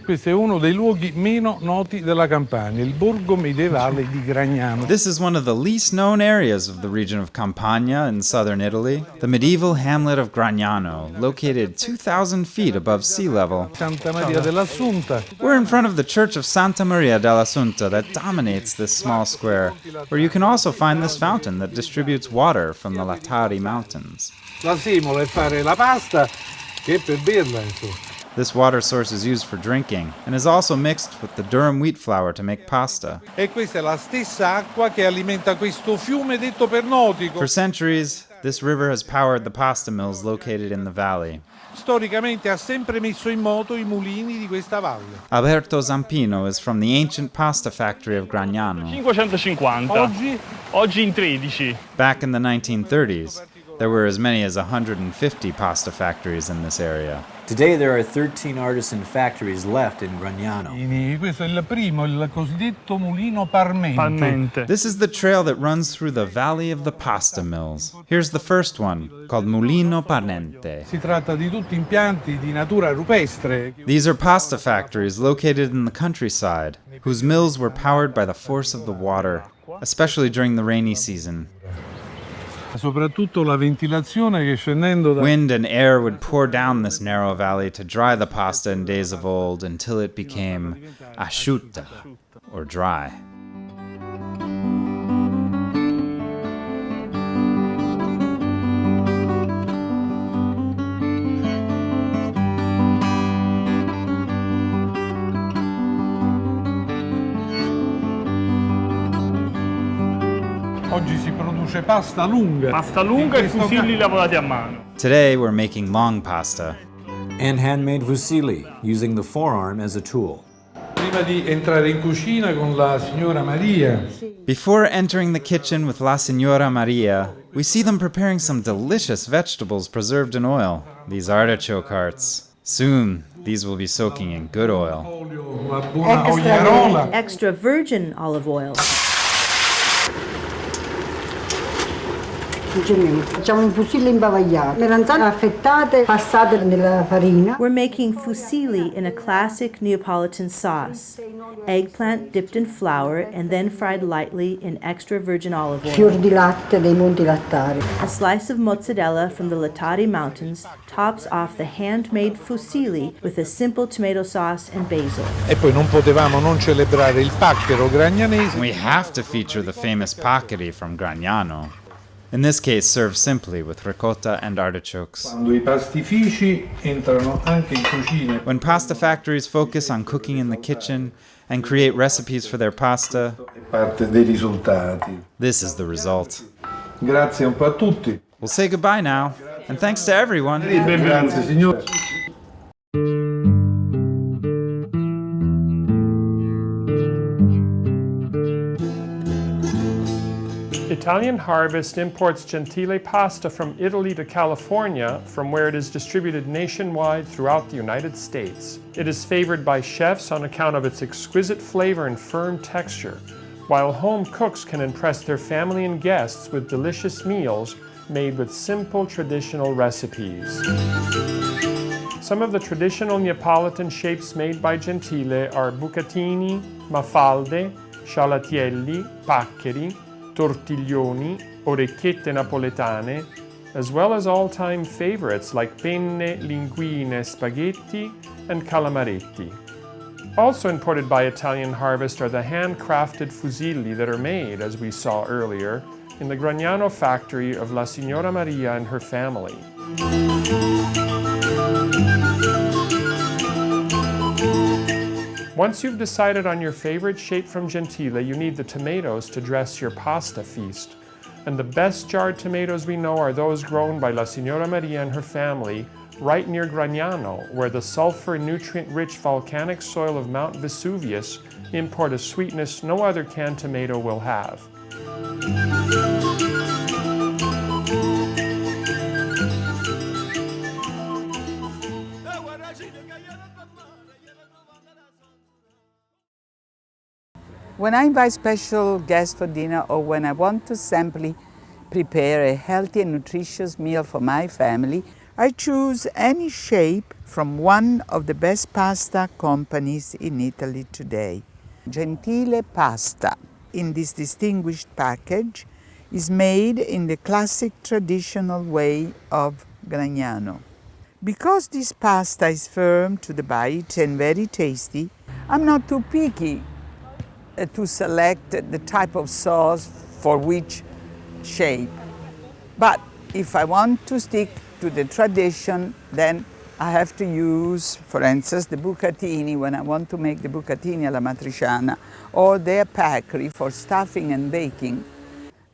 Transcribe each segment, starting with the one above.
Questo è uno dei luoghi meno noti della Campania, il borgo medievale di Gragnano. This is one of the least known areas of the region of Campania in southern Italy, the medieval hamlet of Gragnano, located 2,000 feet above sea level. Santa Maria dell'Assunta. We're in front of the Church of Santa Maria dell'Assunta that dominates this small square, where you can also find this fountain that distributes water from the Latari Mountains. La semola è fare la pasta che è per berla, insomma. This water source is used for drinking and is also mixed with the durum wheat flour to make pasta. E questa è la stessa acqua che alimenta questo fiume detto pernotico. For centuries, this river has powered the pasta mills located in the valley. Storicamente ha sempre messo in moto i mulini di questa valle. Alberto Zampino is from the ancient pasta factory of Gragnano. 550. Oggi in 13. Back in the 1930s, there were as many as 150 pasta factories in this area. Today there are 13 artisan factories left in Gragnano. Questo è il primo, il cosiddetto mulino parmente. This is the trail that runs through the valley of the pasta mills. Here's the first one, called Mulino Parente. Si tratta di tutti impianti di natura rupestre. These are pasta factories located in the countryside, whose mills were powered by the force of the water, especially during the rainy season. Soprattutto la ventilazione che scendendo da... Wind and air would pour down this narrow valley to dry the pasta in days of old until it became asciutta, or dry. Oggi si produce pasta lunga. Pasta lunga e fusilli lavorati a mano. Today we're making long pasta. And handmade fusilli, using the forearm as a tool. Prima di entrare in cucina con la signora Maria. Before entering the kitchen with La Signora Maria, we see them preparing some delicious vegetables preserved in oil, these artichoke hearts. Soon, these will be soaking in good oil. La buona ogliarola. Extra virgin olive oil. Facciamo un fusilli imbavagliato, melanzane affettate, passate nella farina. We're making fusilli in a classic Neapolitan sauce. Eggplant dipped in flour and then fried lightly in extra virgin olive oil. Fior di latte dei Monti Lattari. A slice of mozzarella from the Latari Mountains tops off the handmade fusilli with a simple tomato sauce and basil. E poi non potevamo non celebrare il pacchero gragnanese. We have to feature the famous paccheri from Gragnano. In this case, served simply with ricotta and artichokes. Quando i pastifici entrano anche in cucina. When pasta factories focus on cooking in the kitchen and create recipes for their pasta, È parte dei risultati. this is the result. Grazie un po' a tutti. We'll say goodbye now, and thanks to everyone. Grazie signore. Italian Harvest imports Gentile Pasta from Italy to California, from where it is distributed nationwide throughout the United States. It is favored by chefs on account of its exquisite flavor and firm texture, while home cooks can impress their family and guests with delicious meals made with simple traditional recipes. Some of the traditional Neapolitan shapes made by Gentile are bucatini, mafalde, scialatielli, paccheri, tortiglioni, orecchiette napoletane, as well as all-time favorites like penne, linguine, spaghetti, and calamaretti. Also imported by Italian Harvest are the handcrafted fusilli that are made, as we saw earlier, in the Gragnano factory of La Signora Maria and her family. Once you've decided on your favorite shape from Gentile, you need the tomatoes to dress your pasta feast. And the best jarred tomatoes we know are those grown by La Signora Maria and her family right near Gragnano, where the sulfur nutrient-rich volcanic soil of Mount Vesuvius impart a sweetness no other canned tomato will have. When I invite special guests for dinner or when I want to simply prepare a healthy and nutritious meal for my family, I choose any shape from one of the best pasta companies in Italy today. Gentile Pasta, in this distinguished package, is made in the classic traditional way of Gragnano. Because this pasta is firm to the bite and very tasty, I'm not too picky to select the type of sauce for which shape. But if I want to stick to the tradition, then I have to use, for instance, the bucatini when I want to make the bucatini alla matriciana, or their packery for stuffing and baking.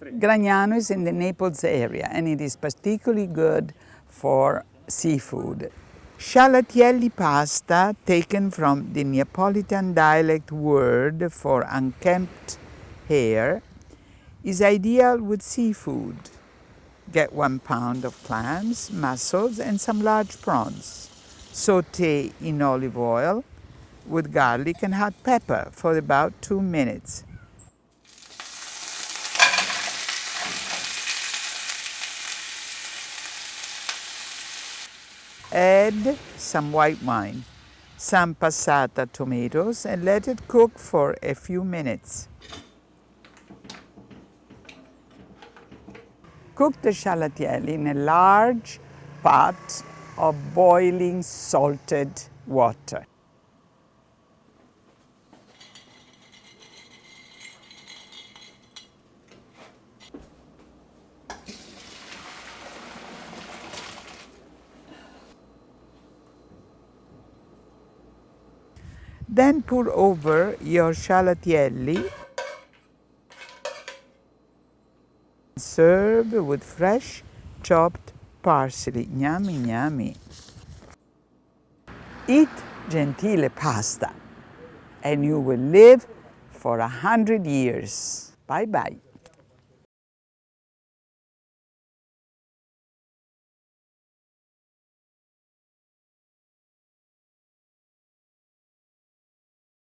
Gragnano is in the Naples area, and it is particularly good for seafood. Scialatielli pasta, taken from the Neapolitan dialect word for unkempt hair, is ideal with seafood. Get 1 pound of clams, mussels, and some large prawns. Sauté in olive oil with garlic and hot pepper for about 2 minutes. Add some white wine, some passata tomatoes, and let it cook for a few minutes. Cook the scialatielli in a large pot of boiling salted water. Then pour over your scialatielli. Serve with fresh chopped parsley. Yummy, yummy. Eat Gentile pasta and you will live for 100 years. Bye-bye.